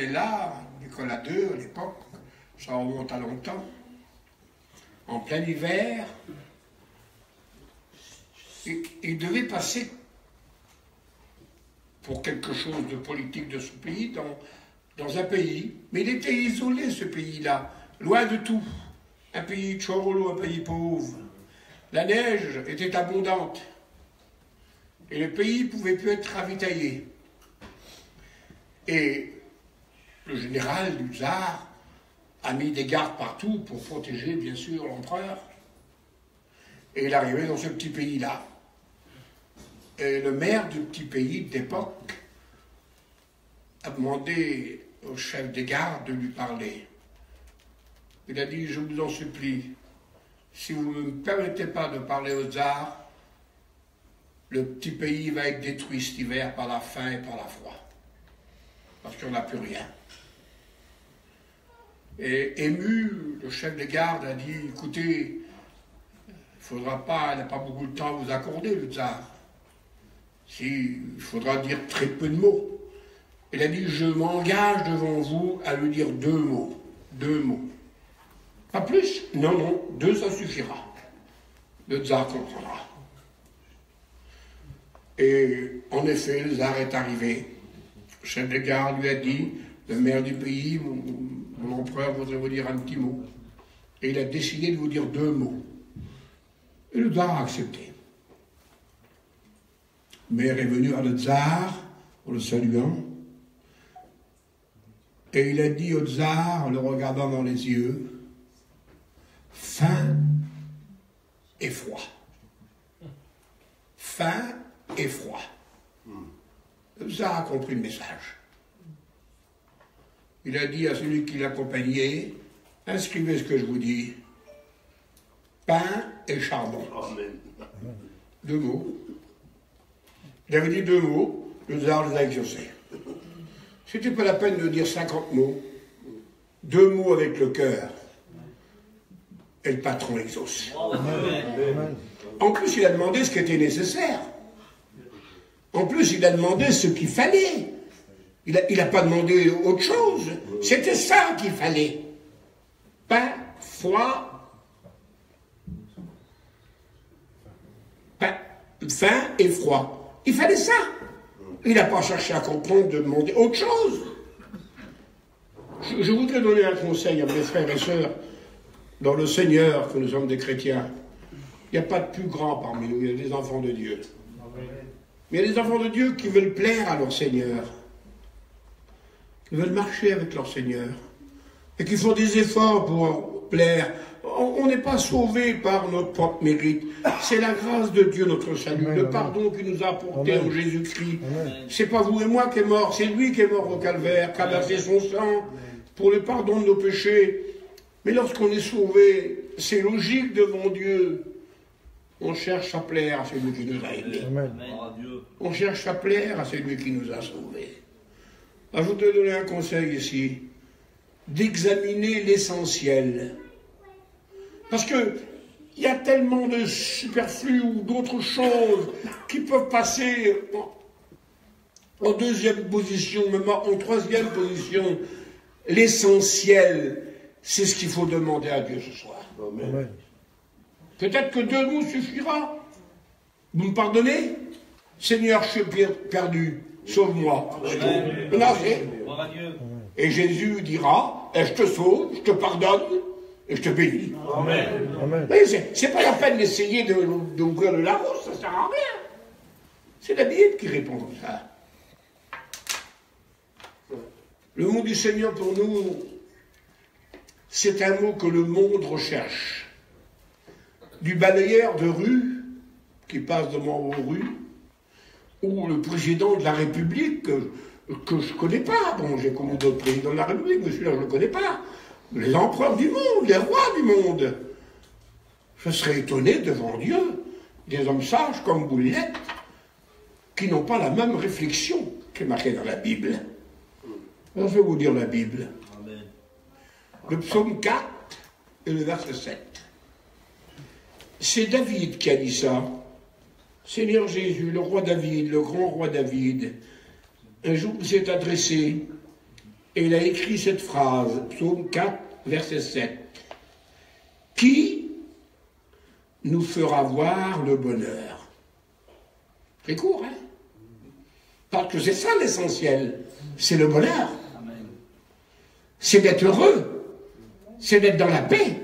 était là, Nicolas II à l'époque, ça remonte à longtemps, en plein hiver, il devait passer pour quelque chose de politique de ce pays dans un pays, mais il était isolé ce pays-là, loin de tout, un pays tchorolo, un pays pauvre. La neige était abondante et le pays ne pouvait plus être ravitaillé. Et le général du tsar a mis des gardes partout pour protéger, bien sûr, l'empereur. Et il arrivait dans ce petit pays-là. Et le maire du petit pays d'époque a demandé au chef des gardes de lui parler. Il a dit, je vous en supplie, si vous ne me permettez pas de parler au tsar, le petit pays va être détruit cet hiver par la faim et par la froid. Parce qu'on n'a plus rien. Et ému, le chef des gardes a dit, écoutez, il faudra pas, il n'a pas beaucoup de temps à vous accorder, le tsar. Il faudra dire très peu de mots. Il a dit, je m'engage devant vous à lui dire 2 mots. 2 mots. Pas plus? Non, non, 2 ça suffira. Le tsar comprendra. Et en effet, le tsar est arrivé. Le chef de garde lui a dit, le maire du pays, mon empereur voudrait vous dire un petit mot. Et il a décidé de vous dire 2 mots. Et le tsar a accepté. Le maire est venu à le tsar, en le saluant, et il a dit au tsar, en le regardant dans les yeux, faim et froid. Faim et froid. Le tsar a compris le message. Il a dit à celui qui l'accompagnait, inscrivez ce que je vous dis, pain et charbon. Amen. 2 mots. Il avait dit 2 mots, le tsar les a exaucés. C'était pas la peine de dire 50 mots. 2 mots avec le cœur. Et le patron exauce. Amen. En plus, il a demandé ce qui était nécessaire. En plus, il a demandé ce qu'il fallait. Il n'a pas demandé autre chose. C'était ça qu'il fallait. Pain, froid, faim et froid. Il fallait ça. Il n'a pas cherché à comprendre, de demander autre chose. Je voudrais donner un conseil à mes frères et sœurs dans le Seigneur, que nous sommes des chrétiens. Il n'y a pas de plus grand parmi nous, il y a des enfants de Dieu. Mais il y a des enfants de Dieu qui veulent plaire à leur Seigneur, qui veulent marcher avec leur Seigneur, et qui font des efforts pour plaire. On n'est pas sauvé par notre propre mérite. C'est la grâce de Dieu, notre salut, le pardon qu'il nous a apporté en Jésus-Christ. C'est pas vous et moi qui est mort, c'est lui qui est mort au calvaire, qui a versé son sang pour le pardon de nos péchés. Mais lorsqu'on est sauvé, c'est logique devant Dieu. On cherche à plaire à celui qui nous a aimés. On cherche à plaire à celui qui nous a sauvés. Alors, je voudrais donner un conseil ici, d'examiner l'essentiel. Parce que il y a tellement de superflu ou d'autres choses qui peuvent passer en 2e position, même en 3e position. L'essentiel, c'est ce qu'il faut demander à Dieu ce soir. Amen. Peut-être que 2 mots suffira. Vous me pardonnez? Seigneur, je suis perdu, sauve-moi. Et Jésus dira, je te sauve, je te pardonne, et je te bénis. Amen. C'est pas la peine d'essayer d'ouvrir le Larousse, ça sert à rien. C'est la Bible qui répond comme ça. Le mot du Seigneur pour nous, c'est un mot que le monde recherche. Du balayeur de rue, qui passe devant vos rues, ou le président de la République, que je ne connais pas. Bon, j'ai connu d'autres présidents de la République, mais celui-là, je ne le connais pas. Les empereurs du monde, les rois du monde. Je serais étonné devant Dieu, des hommes sages comme vous l'êtes, qui n'ont pas la même réflexion qui est marquée dans la Bible. Alors, je vais vous dire la Bible. Amen. Le psaume 4 et le verset 7. C'est David qui a dit ça. Seigneur Jésus, le roi David, le grand roi David, un jour s'est adressé Et il a écrit cette phrase, psaume 4, verset 7. Qui nous fera voir le bonheur? Très court, hein? Parce que c'est ça l'essentiel, c'est le bonheur. C'est d'être heureux, c'est d'être dans la paix,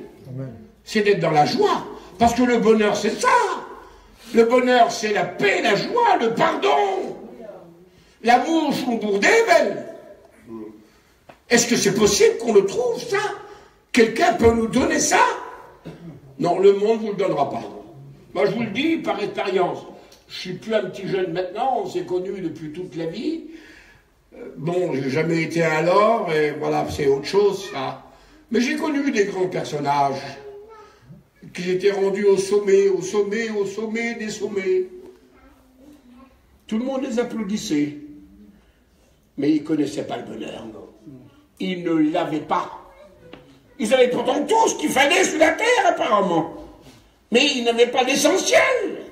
c'est d'être dans la joie. Parce que le bonheur, c'est ça. Le bonheur, c'est la paix, la joie, le pardon, l'amour, Schumbourg d'Evel. Est-ce que c'est possible qu'on le trouve, ça? Quelqu'un peut nous donner ça? Non, le monde ne vous le donnera pas. Moi, je vous le dis par expérience. Je ne suis plus un petit jeune maintenant, on s'est connus depuis toute la vie. Bon, j'ai jamais été un lord, et voilà, c'est autre chose, ça. Mais j'ai connu des grands personnages qui étaient rendus au sommet, au sommet, au sommet des sommets. Tout le monde les applaudissait. Mais ils ne connaissaient pas le bonheur. Ils ne l'avaient pas. Ils avaient pourtant tout ce qu'il fallait sur la terre, apparemment. Mais ils n'avaient pas l'essentiel.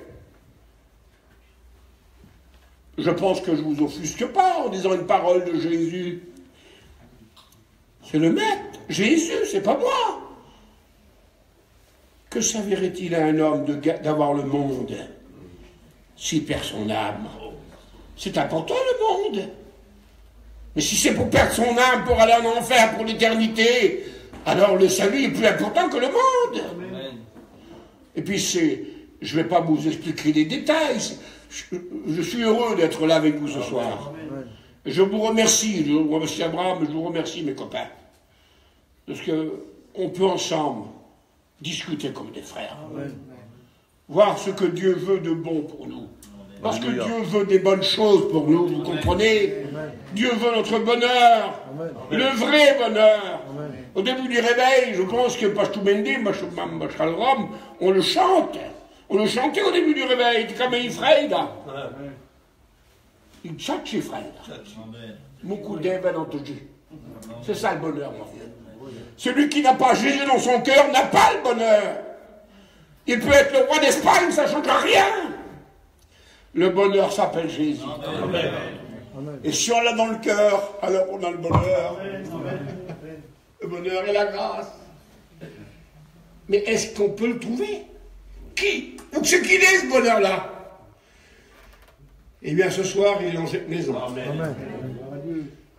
Je pense que je ne vous offusque pas en disant une parole de Jésus. C'est le maître, Jésus, c'est pas moi. Que servirait-il à un homme d'avoir le monde s'il perd son âme? C'est important le monde. Mais si c'est pour perdre son âme, pour aller en enfer pour l'éternité, alors le salut est plus important que le monde. Amen. Et puis je ne vais pas vous expliquer les détails. Je suis heureux d'être là avec vous ce soir. Je vous remercie Abraham, je vous remercie mes copains. Parce qu'on peut ensemble discuter comme des frères. Voir ce que Dieu veut de bon pour nous. Parce que Dieu veut des bonnes choses pour nous, vous comprenez? Dieu veut notre bonheur, le vrai bonheur. Au début du réveil, je pense que Pashtumendi, Mashalrom, on le chante. On le chantait au début du réveil, comme il Freida. Il tchatchi Freida. Beaucoup d'Evel entendu. C'est ça le bonheur, mon frère. Celui qui n'a pas Jésus dans son cœur n'a pas le bonheur. Il peut être le roi d'Espagne, ça ne changera rien. Le bonheur s'appelle Jésus. Amen. Et si on l'a dans le cœur, alors on a le bonheur. Le bonheur et la grâce. Mais est-ce qu'on peut le trouver? Qui? Donc c'est qui est ce bonheur-là? Eh bien ce soir, il est dans cette maison. Amen.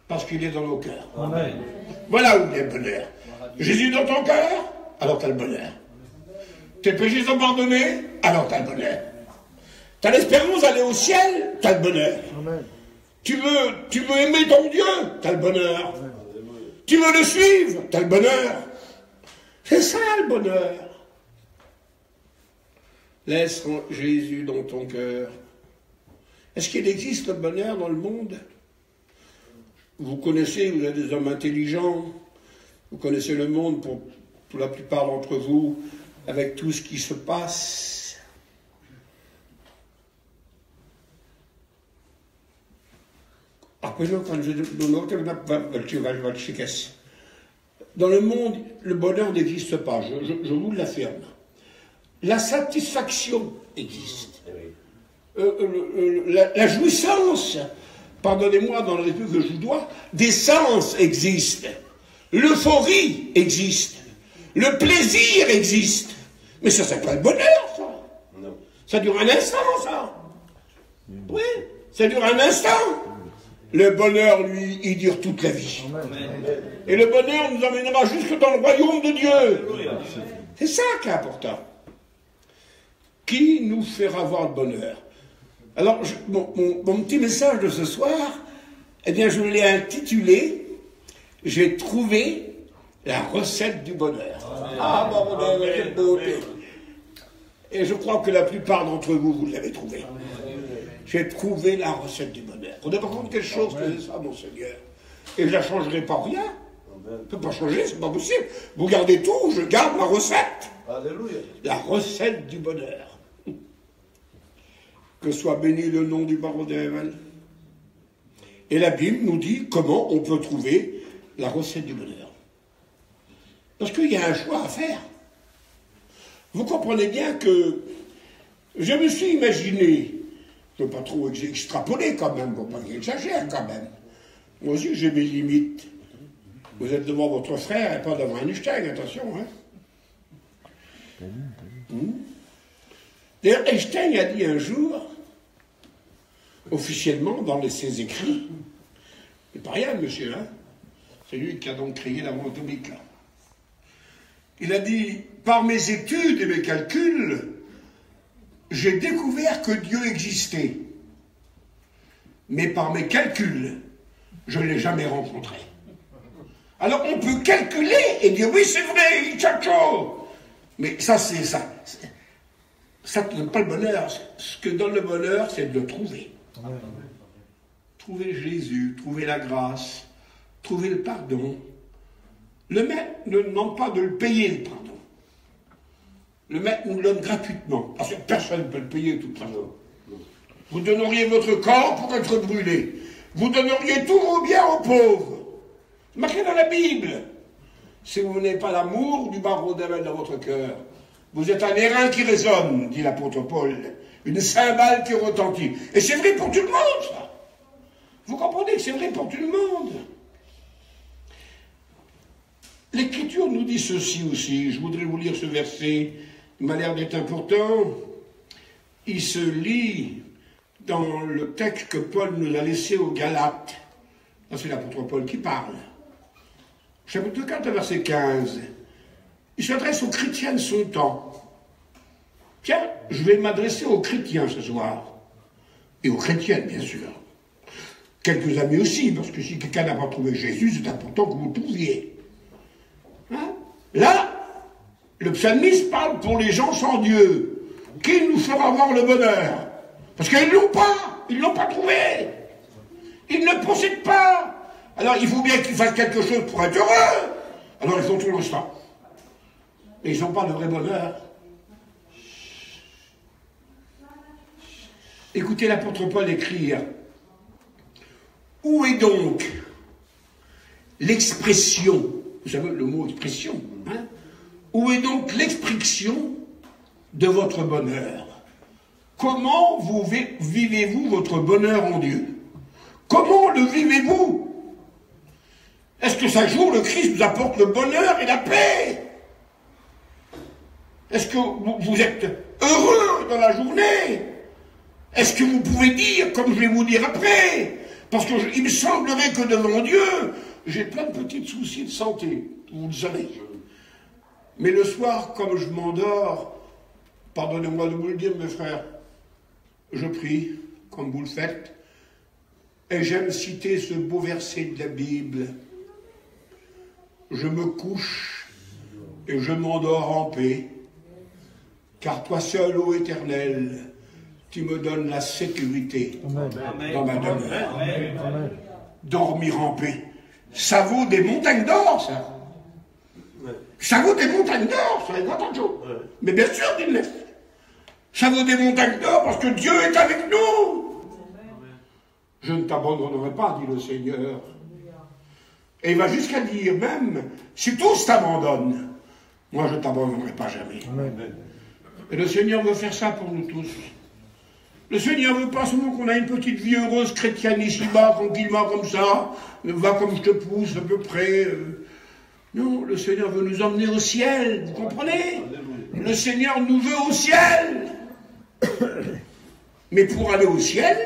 Parce qu'il est dans nos cœurs. Amen. Voilà où il y a le bonheur. Jésus dans ton cœur, alors tu as le bonheur. Tes péchés sont pardonnés, alors tu as le bonheur. Tu as l'espérance d'aller au ciel, tu as le bonheur. Amen. Tu veux aimer ton Dieu, tu as le bonheur. Amen. Tu veux le suivre, tu as le bonheur. C'est ça le bonheur. Laisse Jésus dans ton cœur. Est-ce qu'il existe le bonheur dans le monde? Vous connaissez, vous êtes des hommes intelligents, vous connaissez le monde pour la plupart d'entre vous, avec tout ce qui se passe. Dans le monde, le bonheur n'existe pas, je vous l'affirme. La satisfaction existe. La jouissance, pardonnez-moi dans le respect que je vous dois, des sens existe. L'euphorie existe. Le plaisir existe. Mais ça, c'est pas le bonheur, ça. Non. Ça dure un instant, ça. Oui, ça dure un instant. Le bonheur, lui, il dure toute la vie. Amen. Et le bonheur nous emmènera jusque dans le royaume de Dieu. C'est ça qui est important. Qui nous fera voir le bonheur? Alors, mon petit message de ce soir, eh bien, je l'ai intitulé « J'ai trouvé la recette du bonheur ». Ah, bon, quelle beauté! Et je crois que la plupart d'entre vous, vous l'avez trouvé. J'ai trouvé la recette du bonheur. Vous n'avez pas compte quelque chose que c'est ça, mon Seigneur. Et je ne la changerai pas rien. Je ne peux pas changer, c'est pas possible. Vous gardez tout, je garde ma recette. Alléluia. La recette du bonheur. Que soit béni le nom du baron d'Evel. Et la Bible nous dit comment on peut trouver la recette du bonheur. Parce qu'il y a un choix à faire. Vous comprenez bien que je me suis imaginé, je ne veux pas trop extrapoler quand même, il ne faut pas que j'exagère quand même. Moi aussi j'ai mes limites. Vous êtes devant votre frère et pas devant un Einstein, attention. Hein. D'ailleurs, Einstein a dit un jour, officiellement dans ses écrits, c'est pas rien, monsieur, hein, c'est lui qui a donc créé la bombe atomique, là. Il a dit, par mes études et mes calculs, j'ai découvert que Dieu existait. Mais par mes calculs, je ne l'ai jamais rencontré. Alors on peut calculer et dire, oui, c'est vrai, tchacho. Mais ça, c'est ça. Ça ne donne pas le bonheur. Ce que donne le bonheur, c'est de le trouver. Trouver Jésus, trouver la grâce, trouver le pardon. Le maître ne demande pas de le payer, le pardon. Le maître nous le donne gratuitement. Parce que personne ne peut le payer, de toute façon. Vous donneriez votre corps pour être brûlé. Vous donneriez tous vos biens aux pauvres. C'est marqué dans la Bible. Si vous n'avez pas l'amour du barreau d'avel dans votre cœur, vous êtes un airain qui résonne, dit l'apôtre Paul. Une cymbale qui retentit. Et c'est vrai pour tout le monde, ça. Vous comprenez que c'est vrai pour tout le monde. L'Écriture nous dit ceci aussi. Je voudrais vous lire ce verset. Il m'a l'air d'être important. Il se lit dans le texte que Paul nous a laissé aux Galates. Là, c'est l'apôtre Paul qui parle. Chapitre 4, verset 15. Il s'adresse aux chrétiens de son temps. Tiens, je vais m'adresser aux chrétiens ce soir. Et aux chrétiennes, bien sûr. Quelques amis aussi, parce que si quelqu'un n'a pas trouvé Jésus, c'est important que vous le trouviez. Hein? Là, le psalmiste parle pour les gens sans Dieu. Qui nous fera voir le bonheur? Parce qu'ils ne l'ont pas. Ils ne l'ont pas trouvé. Ils ne possèdent pas. Alors il faut bien qu'ils fassent quelque chose pour être heureux. Alors ils font tout le ça. Et ils n'ont pas de vrai bonheur. Écoutez l'apôtre Paul écrire. Où est donc l'expression? Vous savez le mot expression, hein? Où est donc l'expression de votre bonheur? Comment vivez-vous votre bonheur en Dieu? Comment le vivez-vous? Est-ce que chaque jour le Christ nous apporte le bonheur et la paix? Est-ce que vous êtes heureux dans la journée? Est-ce que vous pouvez dire, comme je vais vous dire après, parce qu'il me semblerait que devant Dieu, j'ai plein de petits soucis de santé, vous le savez. Mais le soir, comme je m'endors, pardonnez-moi de vous le dire, mes frères, je prie, comme vous le faites, et j'aime citer ce beau verset de la Bible. Je me couche et je m'endors en paix, car toi seul, ô Éternel, tu me donnes la sécurité dans ma demeure. Dormir en paix. Ça vaut des montagnes d'or, ça. Ça vaut des montagnes d'or, ça, les entendons. Mais bien sûr qu'il l'est. Ça vaut des montagnes d'or parce que Dieu est avec nous. Je ne t'abandonnerai pas, dit le Seigneur. Et il va jusqu'à dire même, si tous t'abandonnent, moi je ne t'abandonnerai pas jamais. Et le Seigneur veut faire ça pour nous tous. Le Seigneur veut pas seulement qu'on ait une petite vie heureuse chrétienne ici-bas, tranquillement comme ça, va comme je te pousse à peu près. Non, le Seigneur veut nous emmener au ciel, vous comprenez? Le Seigneur nous veut au ciel. Mais pour aller au ciel,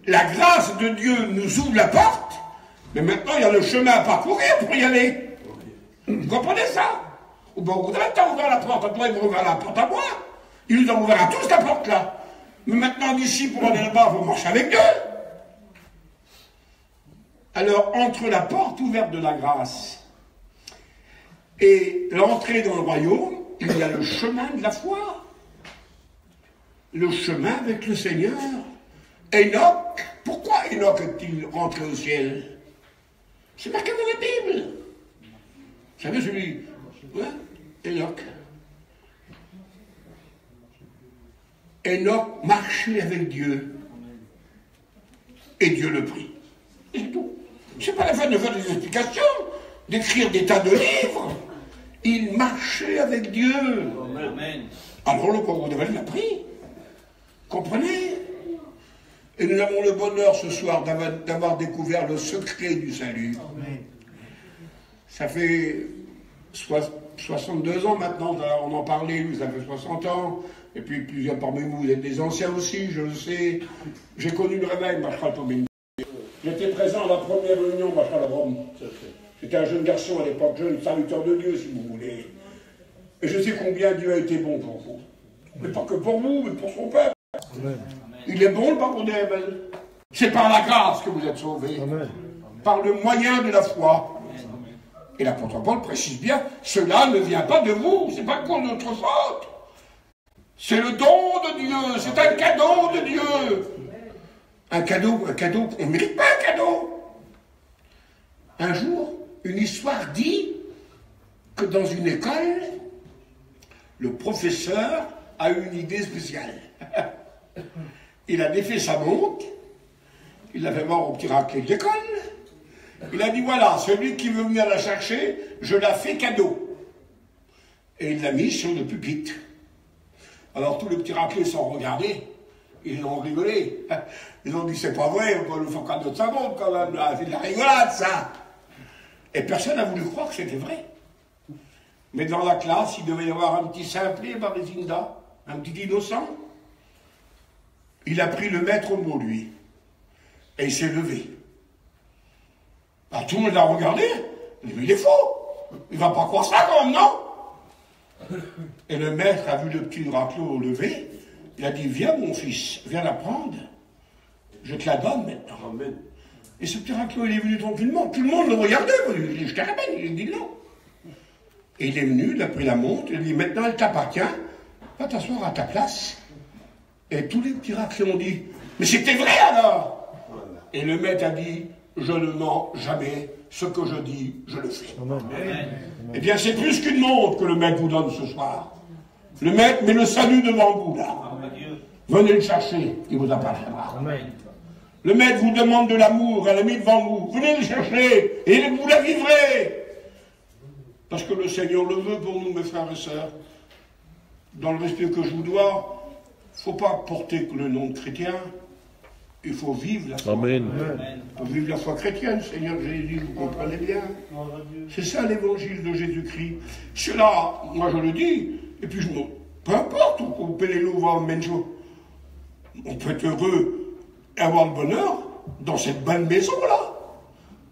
la grâce de Dieu nous ouvre la porte, mais maintenant il y a le chemin à parcourir pour y aller. Vous comprenez ça? Ou bien vous avez ouvert la porte à toi, il m'a ouvert la porte à moi. Il nous a ouvert à tous la porte là. Mais maintenant d'ici pour aller là-bas, il faut marcher avec Dieu. Alors entre la porte ouverte de la grâce et l'entrée dans le royaume, il y a le chemin de la foi. Le chemin avec le Seigneur. Enoch, pourquoi Enoch est-il rentré au ciel? C'est marqué dans la Bible. Vous savez celui, ouais, Enoch. Enoch marchait avec Dieu. Et Dieu le prit. C'est tout. C'est pas la fin de faire des explications, d'écrire des tas de livres. Il marchait avec Dieu. Amen. Alors le pauvre devait l'a pris. Comprenez? Et nous avons le bonheur ce soir d'avoir découvert le secret du salut. Amen. Ça fait 62 ans maintenant, on en parlait, ça fait 60 ans, et puis plusieurs parmi vous, vous êtes des anciens aussi, je le sais. J'ai connu le réveil, Machal Tobin. J'étais présent à la première réunion, Machal Rome. J'étais un jeune garçon à l'époque, jeune serviteur de Dieu, si vous voulez. Et je sais combien Dieu a été bon pour vous. Mais pas que pour vous, mais pour son peuple. Amen. Il est bon, le pardon des rebelles. C'est par la grâce que vous êtes sauvés. Amen. Par le moyen de la foi. Amen. Et l'apôtre Paul précise bien, cela ne vient pas de vous, c'est pas pour notre faute. C'est le don de Dieu, c'est un cadeau de Dieu. Un cadeau, on ne mérite pas un cadeau. Un jour, une histoire dit que dans une école, le professeur a eu une idée spéciale. Il a défait sa montre, il l'avait mort au petit raclette de l'école. Il a dit, voilà, celui qui veut venir la chercher, je la fais cadeau. Et il l'a mis sur le pupitre. Alors tous les petits raclets sont regardés, ils ont rigolé. Ils ont dit, c'est pas vrai, on va le faire cadeau de sa montre quand même, là. C'est de la rigolade, ça. Et personne n'a voulu croire que c'était vrai. Mais dans la classe, il devait y avoir un petit simplé, Barizinda, un petit innocent. Il a pris le maître au mot, lui. Et il s'est levé. Alors, tout le monde l'a regardé. Il dit, mais il est faux. Il ne va pas croire ça quand même, non? Et le maître a vu le petit raclot lever. Il a dit, viens mon fils, viens la prendre. Je te la donne maintenant. Amen. Et ce petit raclot, il est venu tranquillement. Tout le monde le regardait. Il dit, je te ramène. Il dit non. Et il est venu, il a pris la montre. Il a dit, maintenant elle t'appartient. Va t'asseoir à ta place. Et tous les petits raclés ont dit, mais c'était vrai alors. Voilà. Et le maître a dit, je ne mens jamais, ce que je dis, je le fais. Amen. Eh bien, c'est plus qu'une montre que le maître vous donne ce soir. Le maître met le salut devant vous, là. Venez le chercher, il vous appartiendra. Amen. Le maître vous demande de l'amour, elle l'a mis devant vous. Venez le chercher, et vous la vivrez. Parce que le Seigneur le veut pour nous, mes frères et sœurs. Dans le respect que je vous dois, il ne faut pas porter que le nom de chrétien, il faut vivre la foi. Amen. Il faut vivre la foi chrétienne, Seigneur Jésus, vous comprenez bien. C'est ça l'évangile de Jésus-Christ. Cela, moi je le dis, et puis je me... Peu importe, on peut les louer en même jour. On peut être heureux et avoir le bonheur dans cette bonne maison-là.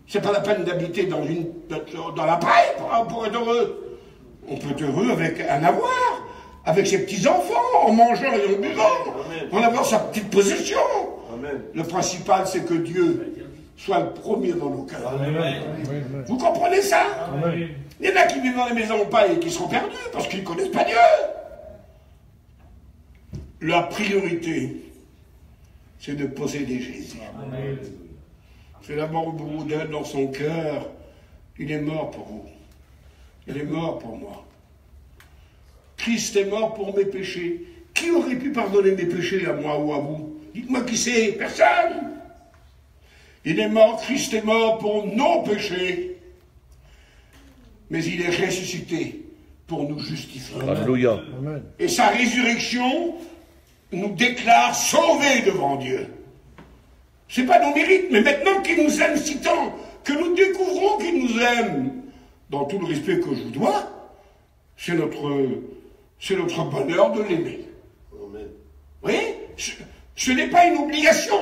C'est pas la peine d'habiter dans la paille pour être heureux. On peut être heureux avec un avoir, avec ses petits-enfants, en mangeant et en buvant, en avoir sa petite possession. Amen. Le principal, c'est que Dieu soit le premier dans nos cœurs. Amen. Vous comprenez ça? Amen. Il y en a qui vivent dans les maisons en paille et qui seront perdus parce qu'ils ne connaissent pas Dieu. La priorité, c'est de posséder Jésus. Amen. C'est d'abord vous donne dans son cœur. Il est mort pour vous. Il est mort pour moi. Christ est mort pour mes péchés. Qui aurait pu pardonner mes péchés à moi ou à vous? Dites-moi qui c'est. Personne. Il est mort, Christ est mort pour nos péchés. Mais il est ressuscité pour nous justifier. Alléluia. Et sa résurrection nous déclare sauvés devant Dieu. Ce n'est pas nos mérites, mais maintenant qu'il nous aime si tant, que nous découvrons qu'il nous aime, dans tout le respect que je vous dois, c'est notre bonheur de l'aimer. Vous voyez, ce n'est pas une obligation,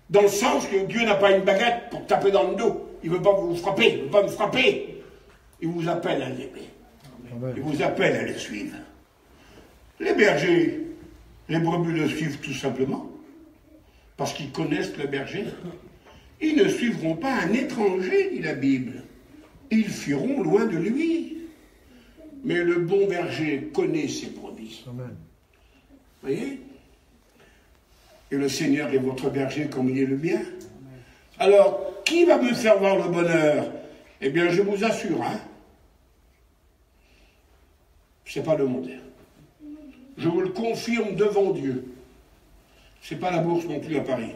dans le sens que Dieu n'a pas une baguette pour taper dans le dos. Il ne veut pas vous frapper, il ne veut pas me frapper. Il vous appelle à l'aimer. Il vous appelle à le suivre. Les bergers, les brebis le suivent tout simplement. Parce qu'ils connaissent le berger. Ils ne suivront pas un étranger, dit la Bible. Ils fuiront loin de lui. Mais le bon berger connaît ses brebis. Amen. Vous voyez? Et le Seigneur est votre berger comme il est le mien. Alors, qui va me faire voir le bonheur? Eh bien, je vous assure, hein, c'est pas le monde. Je vous le confirme devant Dieu. C'est pas la bourse non plus à Paris.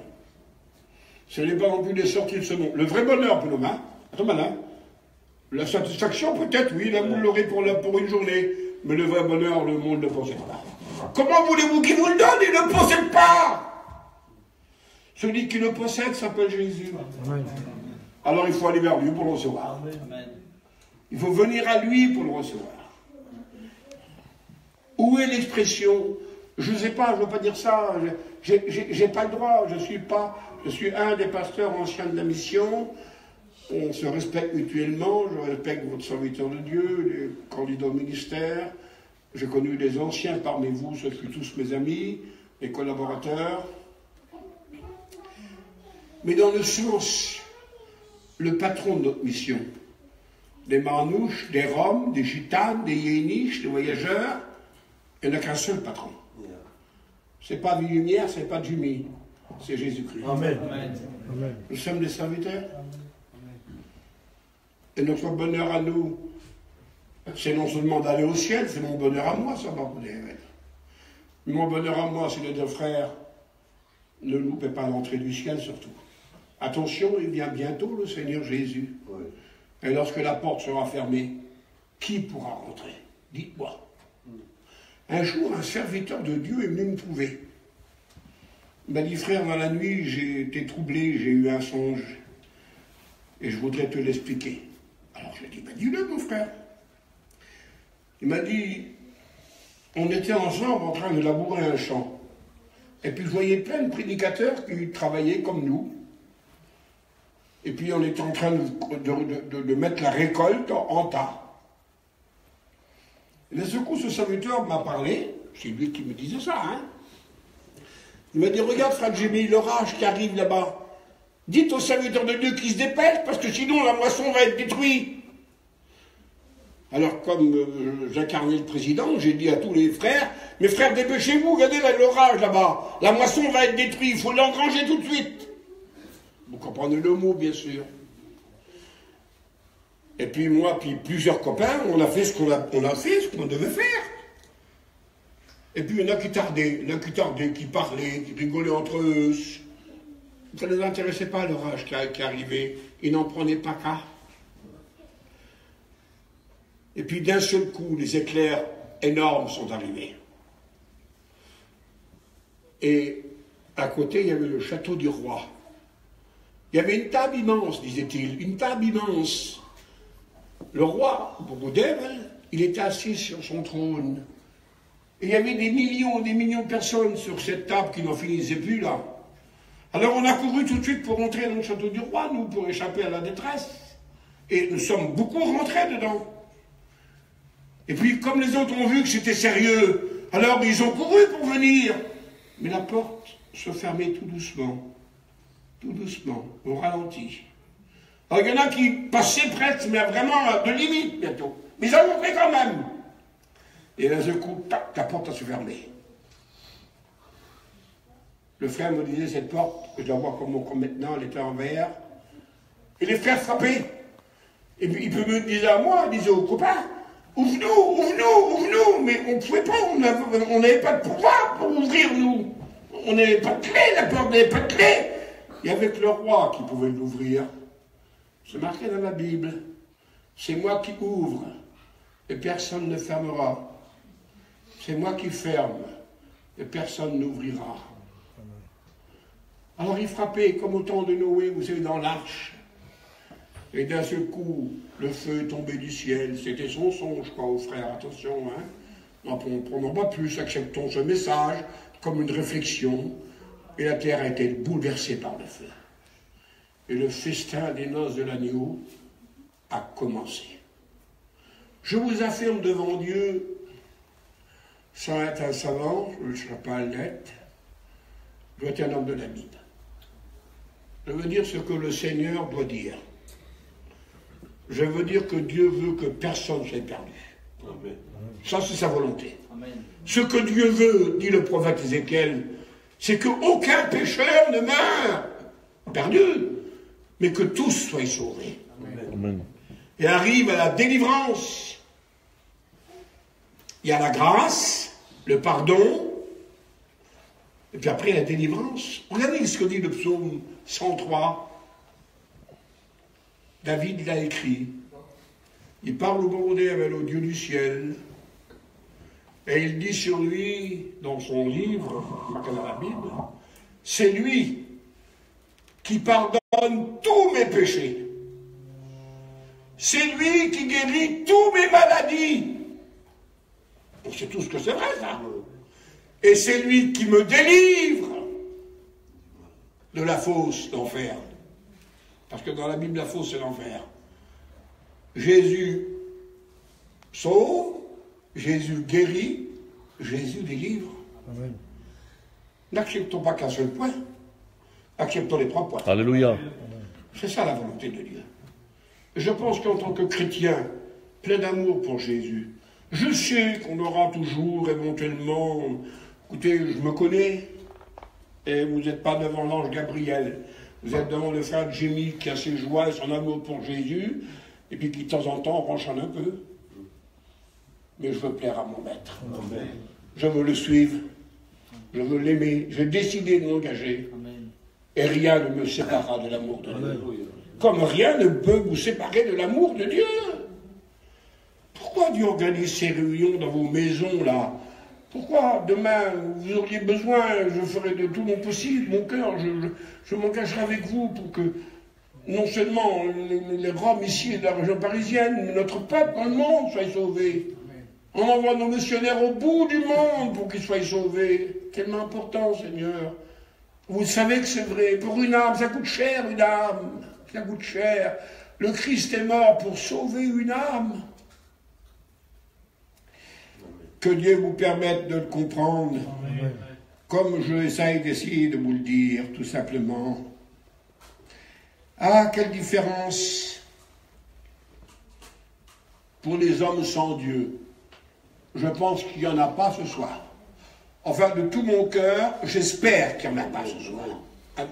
Ce n'est pas non plus les sorties de ce monde. Le vrai bonheur pour l'homme, hein, attends malin. La satisfaction peut-être, oui, là vous l'aurez pour une journée. Mais le vrai bonheur, le monde ne possède pas. Comment voulez-vous qu'il vous le donne? Il ne possède pas. Celui qui le possède s'appelle Jésus. Alors il faut aller vers lui pour le recevoir. Amen. Il faut venir à lui pour le recevoir. Où est l'expression? Je ne sais pas, je ne veux pas dire ça, j'ai pas le droit, je suis un des pasteurs anciens de la mission, on se respecte mutuellement, je respecte votre serviteur de Dieu, les candidats au ministère, j'ai connu des anciens parmi vous, ce fut tous mes amis, mes collaborateurs. Mais dans le sens, le patron de notre mission, des Manouches, des Roms, des Gitanes, des Yéniches, des voyageurs, il n'y en a qu'un seul patron. C'est pas Vie-Lumière, c'est pas Jimmy, c'est Jésus-Christ. Amen. Amen. Nous sommes des serviteurs. Et notre bonheur à nous, c'est non seulement d'aller au ciel, c'est mon bonheur à moi, ça va vous dire. Mais mon bonheur à moi, c'est de dire, frère, ne loupez pas l'entrée du ciel surtout. Attention, il vient bientôt le Seigneur Jésus. Oui. Et lorsque la porte sera fermée, qui pourra rentrer? Dites-moi. Un jour, un serviteur de Dieu est venu me trouver. Il m'a dit, frère, dans la nuit, j'ai été troublé, j'ai eu un songe, et je voudrais te l'expliquer. Alors je lui ai dit, ben dis-le, mon frère. Il m'a dit, on était ensemble en train de labourer un champ, et puis je voyais plein de prédicateurs qui travaillaient comme nous, et puis on était en train de mettre la récolte en tas. Et d'un seul coup, ce serviteur m'a parlé, c'est lui qui me disait ça, hein. Il m'a dit, regarde, frère Jimmy, l'orage qui arrive là-bas. Dites au serviteur de Dieu qu'il se dépêche, parce que sinon la moisson va être détruite. Alors, comme j'incarnais le président, j'ai dit à tous les frères, mes frères, dépêchez-vous, regardez l'orage là-bas. La moisson va être détruite, il faut l'engranger tout de suite. Vous comprenez le mot, bien sûr. Et puis moi, puis plusieurs copains, on a fait ce qu'on devait faire. Et puis il y en a qui tardaient, qui parlaient, qui rigolaient entre eux. Ça ne les intéressait pas l'orage qui arrivait. Ils n'en prenaient pas qu'à. Et puis d'un seul coup, les éclairs énormes sont arrivés. Et à côté, il y avait le château du roi. Il y avait une table immense, disait-il, une table immense. Le roi, Bouroudève, il était assis sur son trône. Et il y avait des millions de personnes sur cette table qui n'en finissaient plus là. Alors on a couru tout de suite pour rentrer dans le château du roi, nous, pour échapper à la détresse. Et nous sommes beaucoup rentrés dedans. Et puis, comme les autres ont vu que c'était sérieux, alors ils ont couru pour venir. Mais la porte se fermait tout doucement, au ralenti. Alors il y en a qui passaient presque, mais vraiment de limite bientôt. Mais ils ont montré quand même. Et d'un seul coup, tac, la porte a se fermer. Le frère me disait, cette porte, je la vois comme maintenant, elle était en verre. Et les frères frappaient. Et puis, il peut me dire à moi, il disait aux copains, ouvre-nous, mais on ne pouvait pas, on n'avait pas de pouvoir pour ouvrir, nous. On n'avait pas de clé, la porte n'avait pas de clé. Il n'y avait que le roi qui pouvait l'ouvrir. C'est marqué dans la Bible. C'est moi qui ouvre, et personne ne fermera. C'est moi qui ferme, et personne n'ouvrira. Alors il frappait comme au temps de Noé, vous savez, dans l'arche. Et d'un seul coup, le feu est tombé du ciel. C'était son songe, quoi, aux frères. Attention, hein. Non, on ne prenons pas plus, acceptons ce message comme une réflexion. Et la terre a été bouleversée par le feu. Et le festin des noces de l'agneau a commencé. Je vous affirme devant Dieu, sans être un savant, je ne serai pas l'être, je dois être un homme de la Bible. Je veux dire ce que le Seigneur doit dire. Je veux dire que Dieu veut que personne ne soit perdu. Amen. Ça, c'est sa volonté. Amen. Ce que Dieu veut, dit le prophète Ézéchiel, c'est qu'aucun pécheur ne meure perdu, mais que tous soient sauvés. Amen. Et arrive à la délivrance. Il y a la grâce, le pardon, et puis après la délivrance. Regardez ce que dit le psaume 103. David l'a écrit. Il parle au Bordé avec le Dieu du ciel. Et il dit sur lui, dans son livre, marqué dans la Bible, c'est lui qui pardonne tous mes péchés. C'est lui qui guérit toutes mes maladies. On sait tous que c'est vrai, ça. Et c'est lui qui me délivre de la fosse, l'enfer. Parce que dans la Bible, la fosse, c'est l'enfer. Jésus sauve, Jésus guérit, Jésus délivre. Amen. N'acceptons pas qu'un seul point, acceptons les 3 points. Alléluia. C'est ça la volonté de Dieu. Je pense qu'en tant que chrétien, plein d'amour pour Jésus, je sais qu'on aura toujours éventuellement, écoutez, je me connais, et vous n'êtes pas devant l'ange Gabriel, vous êtes devant le frère Jimmy qui a ses joies et son amour pour Jésus, et puis qui de temps en temps renchonne un peu. Mais je veux plaire à mon maître. Amen. Je veux le suivre, je veux l'aimer, j'ai décidé de m'engager, et rien ne me séparera de l'amour de Dieu. Comme rien ne peut vous séparer de l'amour de Dieu. Pourquoi Dieu organise ces réunions dans vos maisons, là? Pourquoi demain, vous auriez besoin, je ferai de tout mon possible, mon cœur, je m'engagerai avec vous pour que, non seulement les Roms ici et de la région parisienne, mais notre peuple dans le monde soit sauvé. On envoie nos missionnaires au bout du monde pour qu'ils soient sauvés. Tellement important, Seigneur. Vous savez que c'est vrai. Pour une âme, ça coûte cher, une âme. Ça coûte cher. Le Christ est mort pour sauver une âme. Que Dieu vous permette de le comprendre. Amen. Comme je essaye d'essayer de vous le dire, tout simplement. Ah, quelle différence pour les hommes sans Dieu. Je pense qu'il n'y en a pas ce soir. Enfin, de tout mon cœur, j'espère qu'il n'y en a pas ce soir.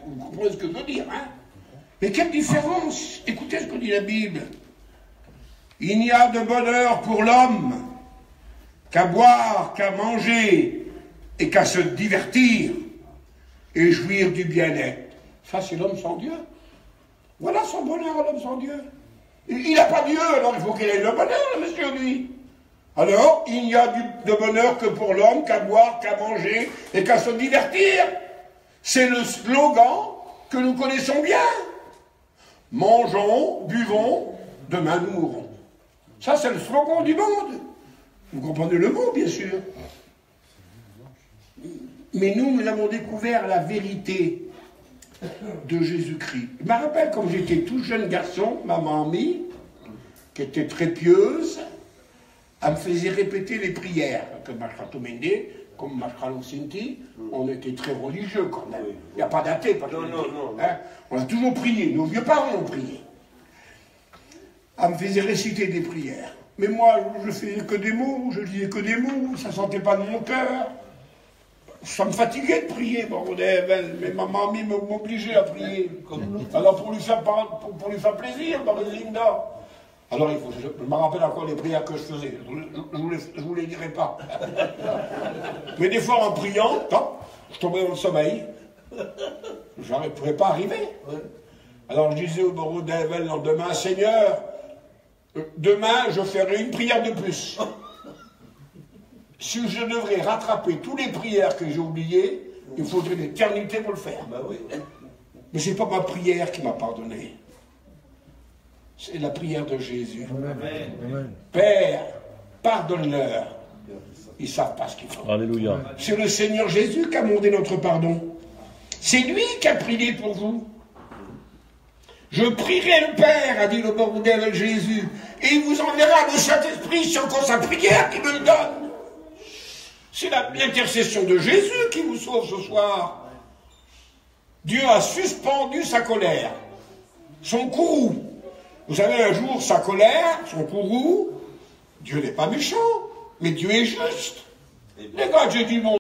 Vous comprenez ce que je veux dire, hein? Mais quelle différence! Écoutez ce que dit la Bible. Il n'y a de bonheur pour l'homme qu'à boire, qu'à manger, et qu'à se divertir, et jouir du bien-être. Ça, c'est l'homme sans Dieu. Voilà son bonheur à l'homme sans Dieu. Il n'a pas Dieu, alors il faut qu'il ait le bonheur, le monsieur, lui. Alors, il n'y a de bonheur que pour l'homme qu'à boire, qu'à manger, et qu'à se divertir. C'est le slogan que nous connaissons bien. Mangeons, buvons, demain nous mourrons. Ça, c'est le slogan du monde. Vous comprenez le mot, bien sûr. Mais nous avons découvert la vérité de Jésus-Christ. Je me rappelle, quand j'étais tout jeune garçon, ma mamie, qui était très pieuse, elle me faisait répéter les prières. Comme Machratomende, comme Machralosinti, on était très religieux quand même. Il n'y a pas d'athée. Non. Hein? On a toujours prié, nos vieux parents ont prié. Elle me faisait réciter des prières. Mais moi, je faisais que des mots, je disais que des mots, ça ne sentait pas de mon cœur. Ça me fatiguait de prier, mais ma mamie m'obligeait à prier. Alors pour lui faire plaisir, Linda. Alors je me rappelle encore les prières que je faisais. Je ne vous les dirai pas. Mais des fois en priant, je tombais dans le sommeil. Je ne pourrais pas arriver. Alors je disais au Bordeaux le lendemain, Seigneur, demain je ferai une prière de plus. Si je devrais rattraper toutes les prières que j'ai oubliées, il faudrait une éternité pour le faire. Mais ce n'est pas ma prière qui m'a pardonné. C'est la prière de Jésus. Amen. Père, pardonne-leur. Ils ne savent pas ce qu'ils font. Alléluia. C'est le Seigneur Jésus qui a demandé notre pardon. C'est lui qui a prié pour vous. Je prierai le Père, a dit le bon de Jésus, et il vous enverra le Saint-Esprit sur sa prière qui me le donne. C'est l'intercession de Jésus qui vous sauve ce soir. Dieu a suspendu sa colère, son courroux. Vous savez, un jour, sa colère, son courroux, Dieu n'est pas méchant, mais Dieu est juste. Les gars, j'ai dit, mon